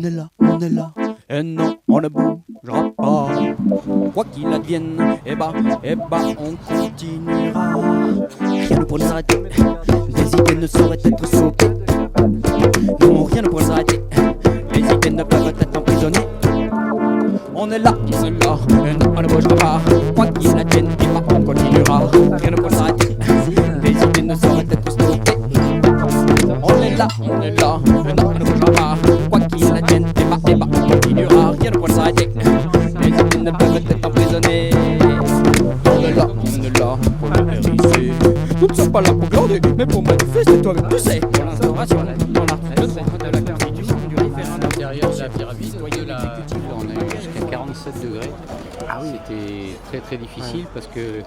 est là, et non, on ne bougera pas. Quoi qu'il advienne, on continuera. Rien ne pourra nous arrêter, les idées ne sauraient être sautées. Non, rien ne pourra nous arrêter, les idées ne peuvent être emprisonnées. On est là, et non, on ne bougera pas. Quoi qu'il advienne, on continuera. Rien ne pourra nous arrêter, les idées ne sauraient être stoppées. On est là, et non, on ne bougera pas. Quoi qu'il advienne, on continuera. Rien ne pourra nous arrêter, les idées ne peuvent être emprisonnées. On est là, pour le RIC. Nous ne sommes pas là pour glander, mais pour manifester, toi-même tu sais. Pour l'instauration, dans l'article 3 de la Constitution du référendum. À l'intérieur de la pyramide, on a eu jusqu'à 47 degrés. Ah oui. C'était très très difficile parce que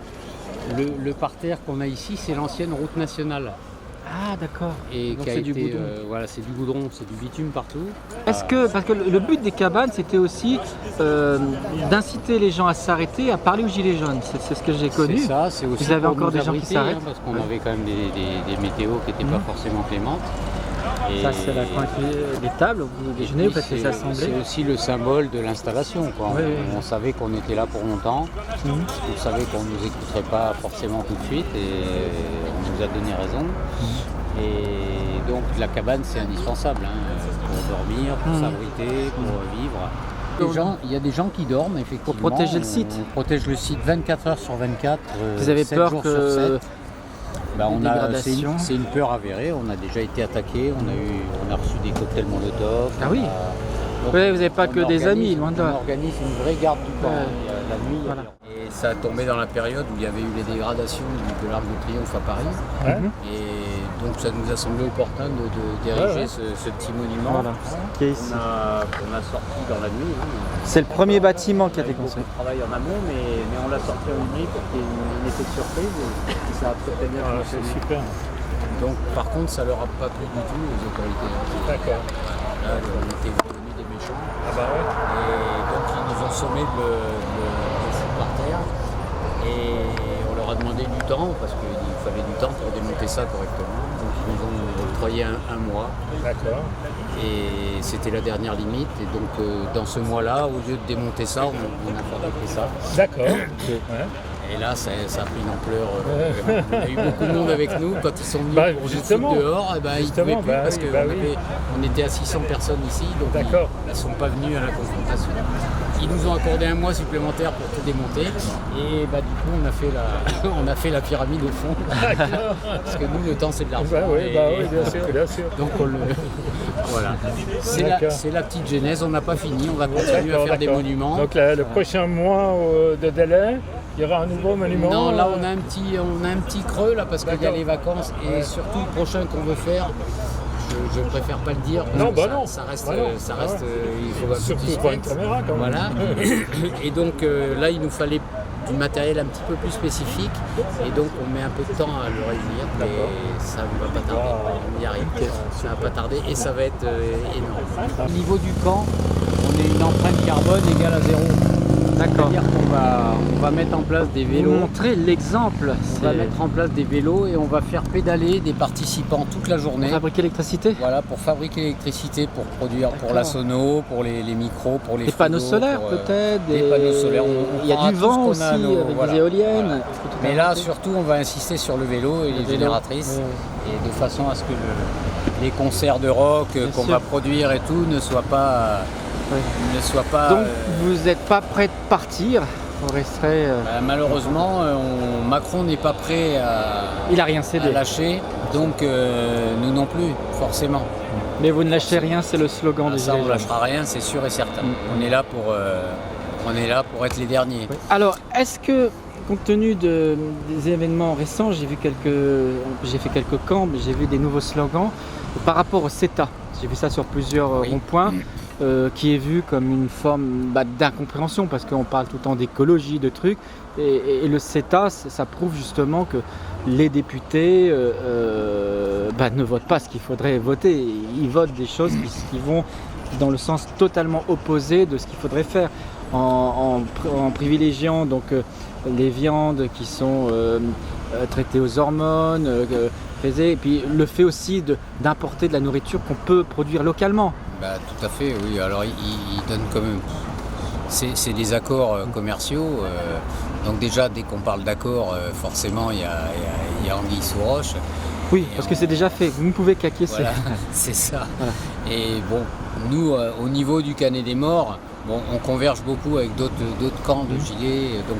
le parterre qu'on a ici, c'est l'ancienne route nationale. Ah d'accord. Et donc qui a c'est été, du goudron. voilà, c'est du goudron, c'est du bitume partout. Parce que le but des cabanes, c'était aussi d'inciter les gens à s'arrêter, à parler aux gilets jaunes. C'est ce que j'ai connu. C'est ça, c'est aussi vous avez pour encore nous des gens qui abriter, s'arrêtent parce qu'on avait quand même des météos qui n'étaient pas forcément clémentes. Et Ça, c'est la coin des tables, vous déjeunez, vous faites les assemblées. C'est aussi le symbole de l'installation. Oui. On savait qu'on était là pour longtemps, on savait qu'on ne nous écouterait pas forcément tout de suite et on nous a donné raison. Et donc la cabane c'est indispensable pour dormir, pour s'abriter, pour vivre. Il y a des gens qui dorment effectivement. Pour protéger le site. On protège le site 24 heures sur 24. Vous avez 7 peur jours que sur 7. dégradation. C'est une peur avérée, on a déjà été attaqué, on a reçu des cocktails Molotov. Ah oui. Donc, Oui, vous n'avez pas que des amis, loin de là. On organise une vraie garde du corps. Ouais. Il y a la nuit. Voilà. Et ça a tombé dans la période où il y avait eu les dégradations de l'Arc de Triomphe à Paris. Ouais. Et donc ça nous a semblé opportun d'ériger ce petit monument Voilà. Qui est ici. qu'on a sorti dans la nuit. C'est le premier bâtiment qui a été On construit. travaille en amont, mais on l'a sorti en nuit pour qu'il y ait un effet de surprise. Et ça a très bien C'est fonctionné. super. Donc par contre, ça leur a pas plu du tout les autorités. D'accord. Là, on était devenus des méchants. Ah bah ouais. Et donc ils nous ont sommé de le foutre par terre. Et on leur a demandé du temps, parce qu'il fallait du temps pour démonter ça correctement. Donc ils nous ont octroyé un mois. D'accord. Et c'était la dernière limite. Et donc dans ce mois-là, au lieu de démonter ça, on a fabriqué ça. D'accord. Ouais. Et là, ça a pris une ampleur. On a eu beaucoup de monde avec nous. Quand ils sont venus Bah, pour nous justement. foutre dehors, ils ne pouvaient plus parce qu'on était à 600 personnes ici. Donc D'accord. ils ne sont pas venus à la confrontation. Ils nous ont accordé un mois supplémentaire pour tout démonter. Et du coup, on a fait la pyramide au fond. Parce que nous, le temps, c'est de l'argent. Oui, bien sûr, bien sûr. Donc voilà. D'accord. C'est la petite genèse. On n'a pas fini. On va continuer à faire des monuments. Donc là, le prochain mois de délai, il y aura un nouveau monument. Non, là on a un petit creux là parce qu'il y a les vacances et surtout le prochain qu'on veut faire, je préfère pas le dire. Parce Non, que bah non. Ça reste, Bah non. il faut un peu Surtout de pour une suspense. caméra quand même. Voilà. Et donc là il nous fallait du matériel un petit peu plus spécifique et donc on met un peu de temps à le réunir et ça ne va pas tarder. On y arrive. Ça va pas tarder et ça va être énorme. Au niveau du camp, on est une empreinte carbone égale à 0. D'accord. C'est-à-dire qu'on va mettre en place des Vous vélos. montrez l'exemple. On va mettre en place des vélos et on va faire pédaler des participants toute la journée. Fabriquer l'électricité. Voilà, pour fabriquer l'électricité, pour produire pour la sono, pour les micros, pour les Des panneaux frigos, solaires pour, peut-être. des panneaux solaires. Il y a prendra du tout ce vent qu'on aussi a à nos- avec voilà. des éoliennes. Voilà. Faut tout Mais là, inventer. surtout, on va insister sur le vélo et les vélo. génératrices, Ouais. et de façon à ce que les concerts de rock qu'on sûr. va produire et tout ne soient pas, Ouais. Donc vous n'êtes pas prêt de partir. Vous resterez. malheureusement, Macron n'est pas prêt Il a rien à cédé. lâcher, donc nous non plus, forcément. Mais vous ne lâchez rien, c'est le slogan des Ça, Gilets on ne jaunes. lâchera rien, c'est sûr et certain. On est là pour être les derniers. Alors, est-ce que, compte tenu des événements récents, j'ai fait quelques camps, mais j'ai vu des nouveaux slogans par rapport au CETA. J'ai vu ça sur plusieurs ronds-points, qui est vu comme une forme d'incompréhension parce qu'on parle tout le temps d'écologie, de trucs. Et le CETA, ça prouve justement que les députés ne votent pas ce qu'il faudrait voter. Ils votent des choses qui vont dans le sens totalement opposé de ce qu'il faudrait faire, en privilégiant donc les viandes qui sont traitées aux hormones, faisait. Et puis le fait aussi d'importer de la nourriture qu'on peut produire localement. Bah, tout à fait, oui. Alors, il donne quand même. C'est des accords commerciaux. Donc, déjà, dès qu'on parle d'accords, forcément, il y a anguille sous roche. Oui, parce que c'est déjà fait. Vous ne pouvez qu'acquiescer. Voilà, c'est ça. Voilà. Et bon, nous, au niveau du Canet des Morts, bon, on converge beaucoup avec d'autres camps de gilets. Donc,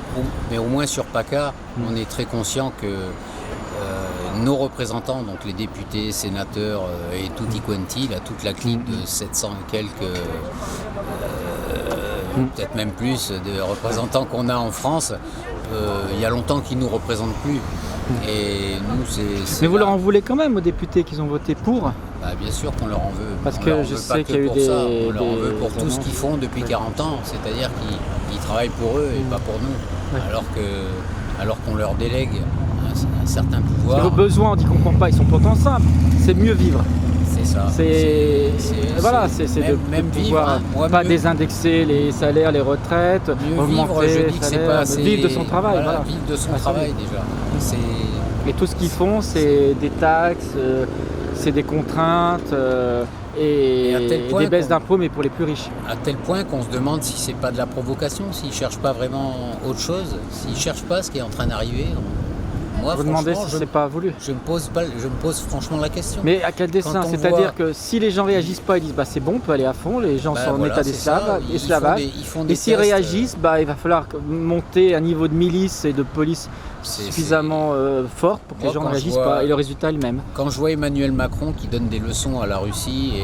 mais au moins sur PACA, on est très conscient que nos représentants, donc les députés, sénateurs et tutti quanti, là, toute la clique de 700 et quelques, peut-être même plus, de représentants qu'on a en France, il y a longtemps qu'ils ne nous représentent plus. Et nous, c'est Mais vous là. leur en voulez quand même aux députés qui ont voté pour? Bah, bien sûr qu'on leur en veut. Parce On que leur en je veut sais pas qu'il y a que eu pour des- ça. On leur en veut pour des tout ce annonces. qu'ils font depuis 40 ans, c'est-à-dire qu'ils travaillent pour eux et pas pour nous. Ouais. Alors qu'on leur délègue un certain Parce que pouvoir. vos besoins, on dit qu'on comprend pas, ils sont pourtant simples. C'est mieux vivre. C'est ça. Voilà, c'est même de vivre, pouvoir hein. Moi, pas mieux- désindexer les salaires, les retraites, Mieux augmenter vivre, je les dis que c'est salaires, pas assez. vivre de son travail. Voilà, Voilà. vivre de son Ah, travail déjà. C'est Et tout ce qu'ils font, c'est des taxes, c'est des contraintes Et à tel et point des baisses qu'on- d'impôts, mais pour les plus riches. à tel point qu'on se demande si c'est pas de la provocation, s'ils cherchent pas vraiment autre chose, s'ils cherchent pas ce qui est en train d'arriver. Moi, Vous demandez franchement, si c'est pas voulu. je me pose franchement la question. Mais à quel dessein? Quand on C'est-à-dire voit- que si les gens réagissent pas, ils disent bah c'est bon, on peut aller à fond, les gens Bah, sont en voilà, état c'est ça. d'esclavage. Ils font des Et s'ils tests, réagissent, bah, il va falloir monter un niveau de milice et de police c'est- suffisamment fort pour que Moi, les gens ne quand je réagissent vois- pas. Et le résultat est le même. Quand je vois Emmanuel Macron qui donne des leçons à la Russie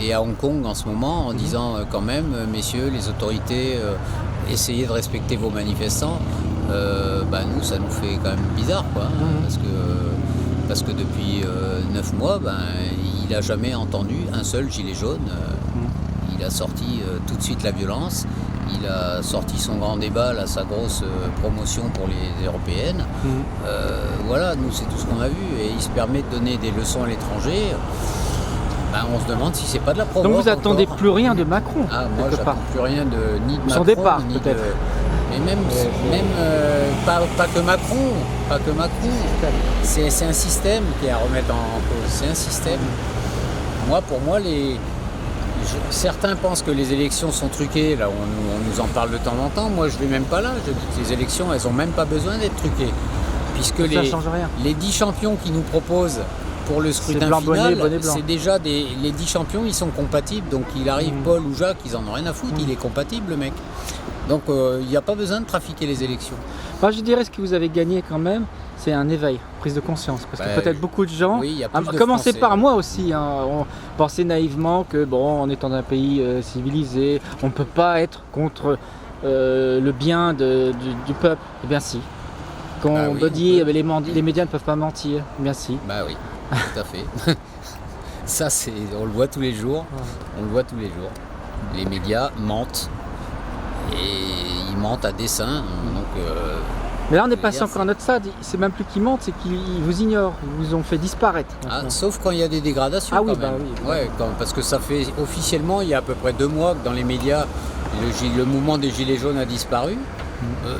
et à Hong Kong en ce moment, en disant quand même, messieurs, les autorités, essayez de respecter vos manifestants, bah, nous, ça nous fait quand même bizarre, quoi, hein, parce que depuis 9 mois, ben, il n'a jamais entendu un seul gilet jaune. Il a sorti tout de suite la violence. Il a sorti son grand débat, là, sa grosse promotion pour les européennes. Voilà, nous, c'est tout ce qu'on a vu. Et il se permet de donner des leçons à l'étranger. Ben, on se demande si c'est pas de la provoque. Donc vous attendez encore. plus rien de Macron, Ah, moi, quelque part. j'attends plus rien ni de Son Macron, départ, ni de... peut-être. Mais même pas que Macron, c'est un système qui est à remettre en cause. C'est un système. Pour moi, certains pensent que les élections sont truquées. Là, on nous en parle de temps en temps. Moi, je ne vais même pas là. Je dis que les élections, elles n'ont même pas besoin d'être truquées. Puisque Ça ne change rien. les 10 champions qui nous proposent pour le scrutin blanc, final, bonnet, blanc. c'est déjà les 10 champions, ils sont compatibles. Donc il arrive Paul ou Jacques, ils en ont rien à foutre, il est compatible le mec. Donc il n'y a pas besoin de trafiquer les élections. Moi, je dirais ce que vous avez gagné quand même, c'est un éveil, prise de conscience. Parce que peut-être beaucoup de gens, oui, il y a plus de commencez Français. par moi aussi, hein, on pensait naïvement que bon, en étant dans un pays civilisé, on ne peut pas être contre le bien du peuple. Eh bien si. Quand Ah on oui, me on dit peut. les médias ne peuvent pas mentir, eh bien si. Bah oui, tout à fait. Ça, on le voit tous les jours. On le voit tous les jours. Les médias mentent. Et ils mentent à dessein. Donc, Mais là on est je veux passé dire, encore à notre stade, c'est même plus qu'ils mentent, c'est qu'ils vous ignorent, ils vous ont fait disparaître. maintenant. sauf quand il y a des dégradations. Ah oui, quand même. bah oui. Ouais, parce que ça fait officiellement, il y a à peu près 2 mois que dans les médias, le mouvement des Gilets jaunes a disparu.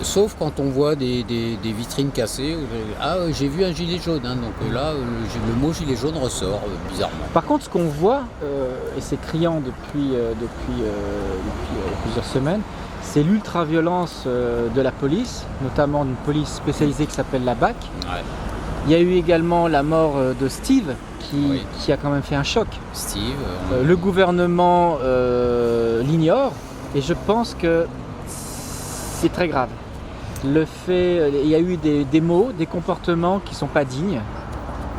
Sauf quand on voit des vitrines cassées. J'ai vu un gilet jaune. Hein, donc là, le mot gilet jaune ressort bizarrement. Par contre, ce qu'on voit, et c'est criant depuis plusieurs semaines, c'est l'ultra-violence de la police, notamment d'une police spécialisée qui s'appelle la BAC. Ouais. Il y a eu également la mort de Steve, Oui. qui a quand même fait un choc. Steve, Le gouvernement l'ignore, et je pense que c'est très grave. Il y a eu des mots, des comportements qui ne sont pas dignes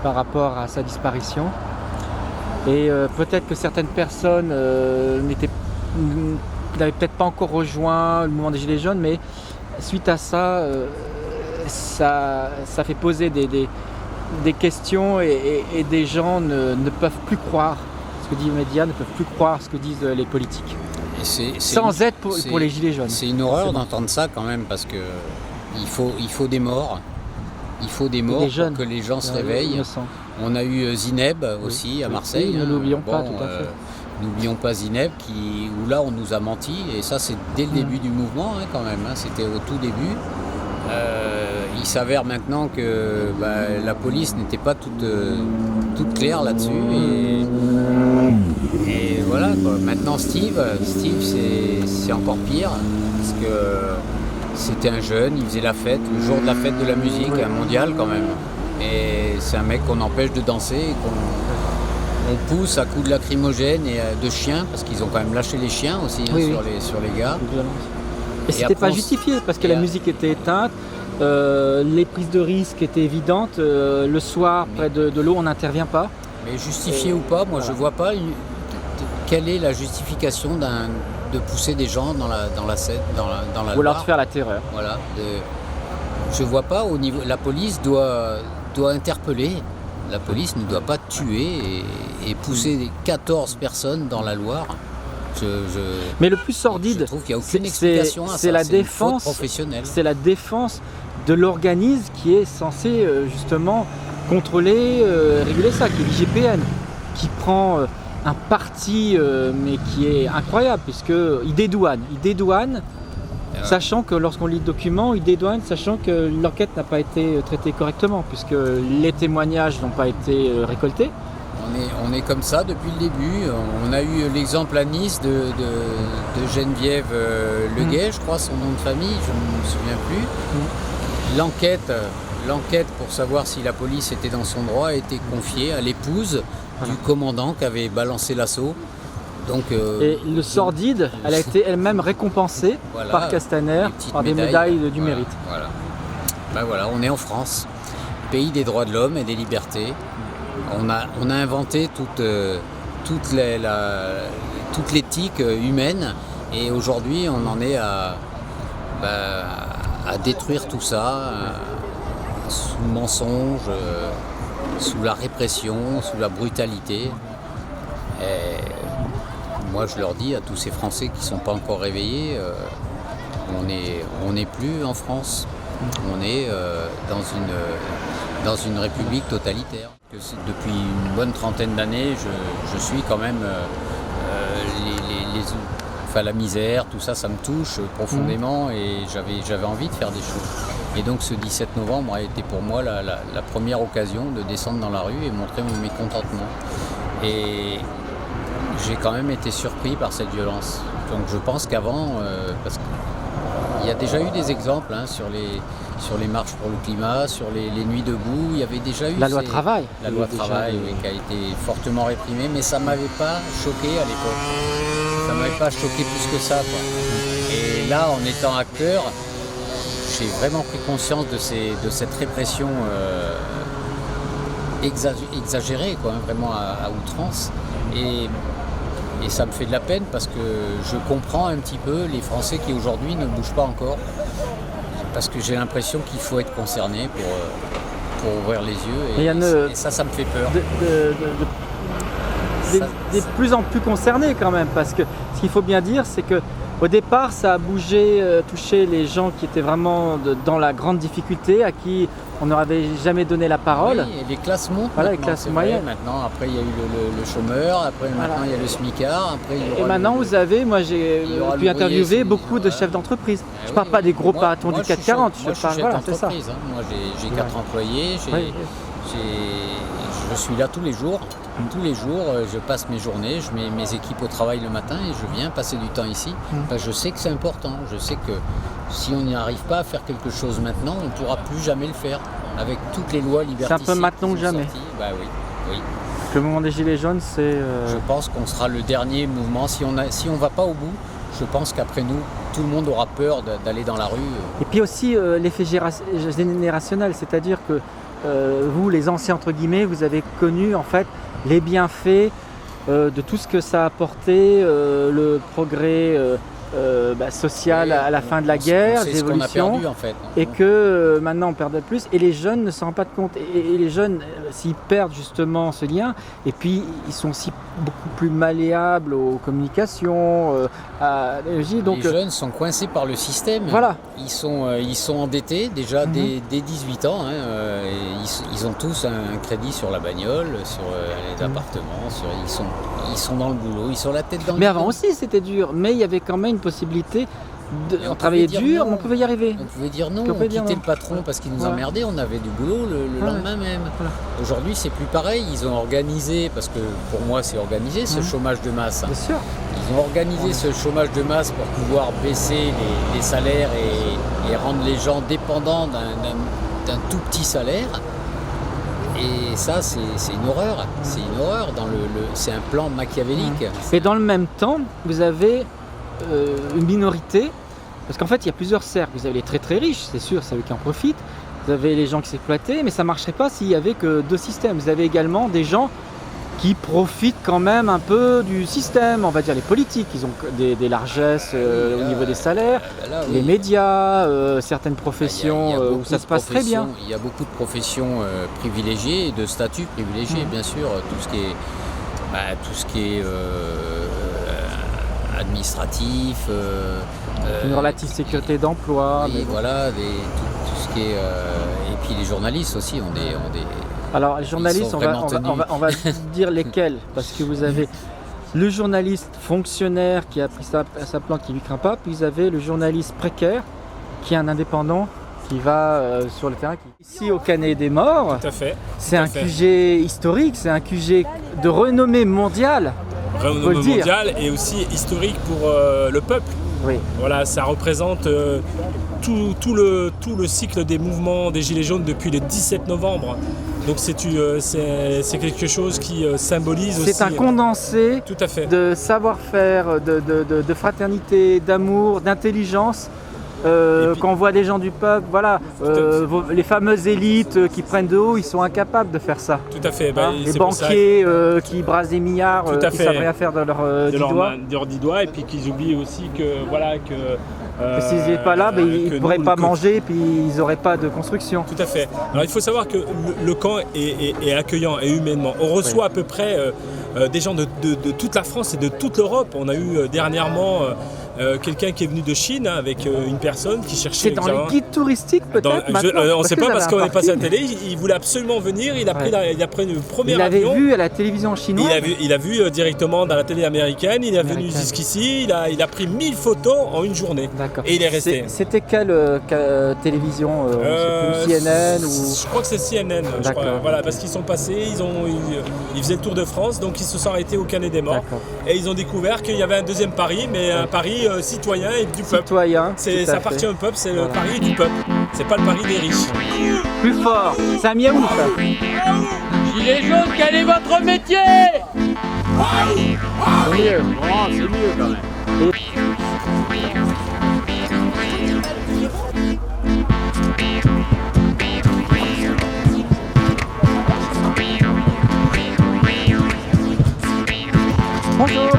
par rapport à sa disparition. Et peut-être que certaines personnes n'avaient peut-être pas encore rejoint le mouvement des Gilets jaunes, mais suite à ça, ça fait poser des questions et des gens ne peuvent plus croire ce que disent les médias, ne peuvent plus croire ce que disent les politiques. et Sans aide pour les Gilets jaunes. C'est une horreur forcément. d'entendre ça quand même parce que il faut des morts. Il faut des morts jeunes. pour que les gens se réveillent. Innocents. On a eu Zineb aussi à Oui, Marseille. oui, ne hein. l'oublions pas, tout à fait. N'oublions pas Zineb où là on nous a menti et ça c'est dès le début du mouvement hein, quand même. Hein. C'était au tout début. il s'avère maintenant que la police n'était pas toute claire là-dessus. Et voilà, quoi. Maintenant Steve c'est encore pire, parce que c'était un jeune, il faisait la fête, le jour de la fête de la musique, un mondial quand même. Et c'est un mec qu'on empêche de danser, et qu'on pousse à coups de lacrymogène et de chiens, parce qu'ils ont quand même lâché les chiens aussi sur les gars. Et c'était pas justifié, parce que la musique était éteinte, les prises de risque étaient évidentes, le soir près de l'eau on n'intervient pas. Mais justifié ou pas, moi je vois pas quelle est la justification de pousser des gens dans la scène, dans la Ou alors Loire. de faire la terreur. Voilà. Je vois pas au niveau. La police doit interpeller. La police ne doit pas tuer et pousser 14 personnes dans la Loire. Mais le plus sordide, je trouve qu'il n'y a aucune explication à ça. C'est la une faute défense professionnelle. C'est la défense de l'organisme qui est censé justement contrôler, réguler ça, qui est l'IGPN, qui prend un parti mais qui est incroyable, puisqu'il dédouane, sachant que lorsqu'on lit le document, il dédouane, sachant que l'enquête n'a pas été traitée correctement, puisque les témoignages n'ont pas été récoltés. On est comme ça depuis le début. On a eu l'exemple à Nice de Geneviève Leguet, je crois son nom de famille, je ne me souviens plus. L'enquête pour savoir si la police était dans son droit a été confiée à l'épouse du commandant qui avait balancé l'assaut. Donc, et le sordide, elle a été elle-même récompensée par Castaner par des médailles du mérite. Voilà, on est en France, pays des droits de l'homme et des libertés. On a inventé toute l'éthique humaine, et aujourd'hui on en est à détruire tout ça sous le mensonge, sous la répression, sous la brutalité. Et moi je leur dis à tous ces Français qui ne sont pas encore réveillés, on n'est plus en France, on est dans une république totalitaire. Depuis une bonne trentaine d'années, je suis quand même la misère, tout ça, ça me touche profondément, et j'avais envie de faire des choses. Et donc ce 17 novembre a été pour moi la première occasion de descendre dans la rue et montrer mon mécontentement. Et j'ai quand même été surpris par cette violence. Donc je pense qu'avant, parce qu'il y a déjà eu des exemples sur les marches pour le climat, sur les nuits debout, il y avait déjà eu la loi travail. La loi travail qui a été fortement réprimée, mais ça ne m'avait pas choqué à l'époque. Ça ne m'avait pas choqué plus que ça, quoi. Et là, en étant acteur, j'ai vraiment pris conscience de cette répression exagérée, quoi, vraiment à outrance. Et ça me fait de la peine, parce que je comprends un petit peu les Français qui aujourd'hui ne bougent pas encore. Parce que j'ai l'impression qu'il faut être concerné pour ouvrir les yeux, et ça me fait peur. Des plus en plus concernés quand même, parce que ce qu'il faut bien dire, c'est que au départ, ça a bougé, touché les gens qui étaient vraiment dans la grande difficulté, à qui on n'aurait jamais donné la parole. Oui, et les classes montent. Voilà, les classes moyennes. Maintenant, après il y a eu le chômeur, après maintenant il y a le smicard, après il y aura. Et maintenant vous avez, moi j'ai pu interviewer beaucoup de chefs d'entreprise. Je ne parle pas des gros patrons du CAC 40, je parle, voilà, c'est ça. Moi j'ai 4 employés, je suis là tous les jours. Tous les jours, je passe mes journées, je mets mes équipes au travail le matin et je viens passer du temps ici. Je sais que c'est important, je sais que si on n'y arrive pas à faire quelque chose maintenant, on ne pourra plus jamais le faire. Avec toutes les lois liberticides. C'est un peu maintenant ou jamais. Oui. Le mouvement des Gilets jaunes, c'est... Je pense qu'on sera le dernier mouvement. Si on ne va pas au bout, je pense qu'après nous, tout le monde aura peur d'aller dans la rue. Et puis aussi l'effet générationnel, c'est-à-dire que vous, les anciens entre guillemets, vous avez connu en fait les bienfaits de tout ce que ça a apporté, le progrès social à la fin de la guerre, les évolutions, ce qu'on a perdu, en fait. Et que maintenant on perd de plus, et les jeunes ne s'en rendent pas compte. Et les jeunes, s'ils perdent justement ce lien, et puis ils sont aussi beaucoup plus malléables aux communications, à l'énergie. Donc, les jeunes sont coincés par le système. Voilà. Ils sont endettés déjà dès 18 ans. Ils ont tous un crédit sur la bagnole, sur les appartements. Ils sont dans le boulot, ils sont la tête dans le Mais avant aussi c'était dur, mais il y avait quand même une possibilité Et On travaillait pouvait dire dur, non. mais on pouvait y arriver. On pouvait dire non, On on pouvait dire quittait non. le patron parce qu'il nous Voilà. emmerdait, on avait du boulot le Voilà. lendemain même. Voilà. Aujourd'hui, c'est plus pareil, ils ont organisé, parce que pour moi c'est organisé ce chômage de masse. Bien sûr. Ils ont organisé ce chômage de masse pour pouvoir baisser les salaires et rendre les gens dépendants d'un tout petit salaire. Et ça, c'est une horreur. C'est une horreur. C'est un plan machiavélique. Et dans le même temps, vous avez une minorité, parce qu'en fait, il y a plusieurs cercles. Vous avez les très très riches, c'est sûr, c'est eux qui en profitent. Vous avez les gens qui s'exploitaient, mais ça ne marcherait pas s'il n'y avait que deux systèmes. Vous avez également des gens qui profitent quand même un peu du système, on va dire les politiques. Ils ont des largesses au niveau des salaires, Là, oui. les médias, certaines professions Il y a où beaucoup ça de se passe très bien. professions- Il y a beaucoup de professions privilégiées et de statuts privilégiés, bien sûr. Tout ce qui est administratif. Une relative sécurité d'emploi. Oui, mais bon. voilà, tout ce qui est. Et puis les journalistes aussi ont des. Alors les journalistes, sont on va, vraiment on va dire lesquels, parce que vous avez le journaliste fonctionnaire qui a pris sa plante, qui lui craint pas, puis vous avez le journaliste précaire qui est un indépendant qui va sur le terrain. Ici au Canet des Morts, Tout à fait. c'est à un fait. QG historique, c'est un QG de renommée mondiale. Renommée Faut le dire. mondiale et aussi historique pour le peuple. Oui. Voilà, ça représente tout le cycle des mouvements des Gilets jaunes depuis le 17 novembre. Donc c'est quelque chose qui symbolise aussi. C'est un condensé Tout à fait. de savoir-faire, de fraternité, d'amour, d'intelligence. Et puis- Quand on voit des gens du peuple, voilà, les fameuses élites qui prennent de haut, ils sont incapables de faire ça. Tout à fait. Hein, les c'est pour ça banquiers qui brassent des milliards, Tout à qui fait. savent rien faire de leur de 10 leurs doigts. de leurs 10 doigts et puis qu'ils oublient aussi que voilà que. Que s'ils n'étaient pas là, ben, ils que ne pourraient nous, pas le- manger et puis ils n'auraient pas de construction. Tout à fait. Alors il faut savoir que le camp est accueillant et humainement. On reçoit à peu près des gens de toute la France et de toute l'Europe. On a eu dernièrement quelqu'un qui est venu de Chine avec une personne qui cherchait. C'est dans les guides touristiques peut-être maintenant, on ne sait que pas ça parce va qu'on est passé à la partir. télé. Il voulait absolument venir. Il a pris, il a pris le premier Il avait avion. vu à la télévision chinoise. Il a vu directement dans la télé américaine. Il est venu Américaine. jusqu'ici. Il a pris 1000 photos en une journée. D'accord. Et il est resté. C'était quelle télévision je sais plus, CNN ou... Je crois que c'est CNN, je D'accord. crois. Voilà, parce qu'ils sont passés, ils faisaient le tour de France, donc ils se sont arrêtés au Canet des Morts. D'accord. Et ils ont découvert qu'il y avait un deuxième Paris, mais un Paris citoyen et du peuple. Citoyen. Ça tout à appartient fait. au peuple, c'est le Voilà. Paris du peuple. C'est pas le Paris des riches. Plus fort. C'est un miaou ça. Gilets jaunes, quel est votre métier? C'est mieux. c'est mieux quand même. Bonjour.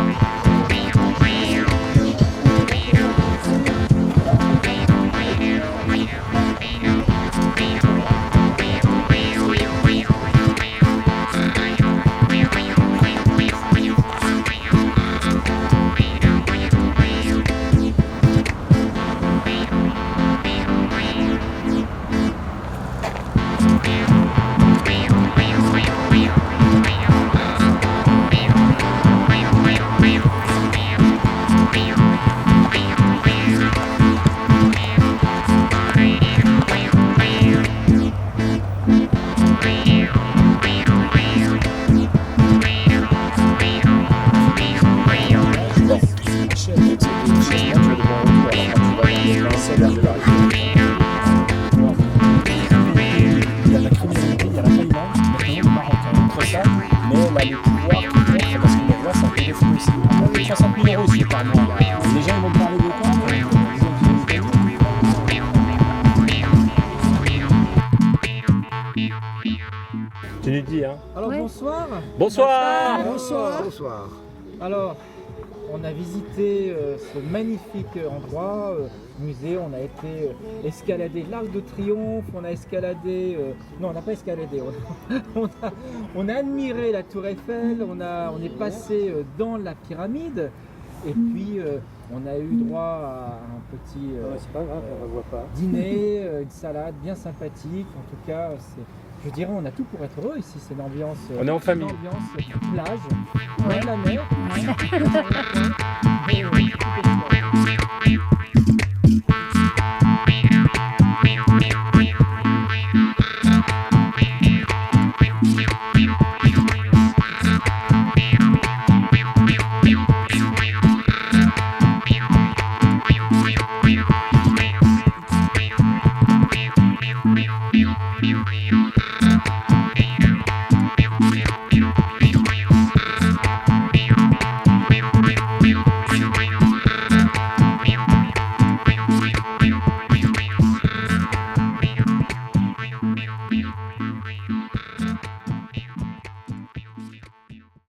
Il y a la criminalité, il y a la paiement, le marocain contre ça, mais là, le pouvoir qui contre, parce que les lois, ça peut défaut aussi. On est 60 000 € ici par mois. Les gens ils vont parler de quoi Tu nous dis, hein. Alors bonsoir. Bonsoir. Bonsoir. Alors, on a visité ce magnifique endroit, musée, on a été escalader l'Arc de Triomphe, on a escaladé, non on n'a pas escaladé, on a admiré la Tour Eiffel, on est passé dans la pyramide, et puis on a eu droit à un petit dîner, une salade bien sympathique, en tout cas je dirais on a tout pour être heureux ici, c'est l'ambiance. On est en famille. L'ambiance plage, ouais, la mer.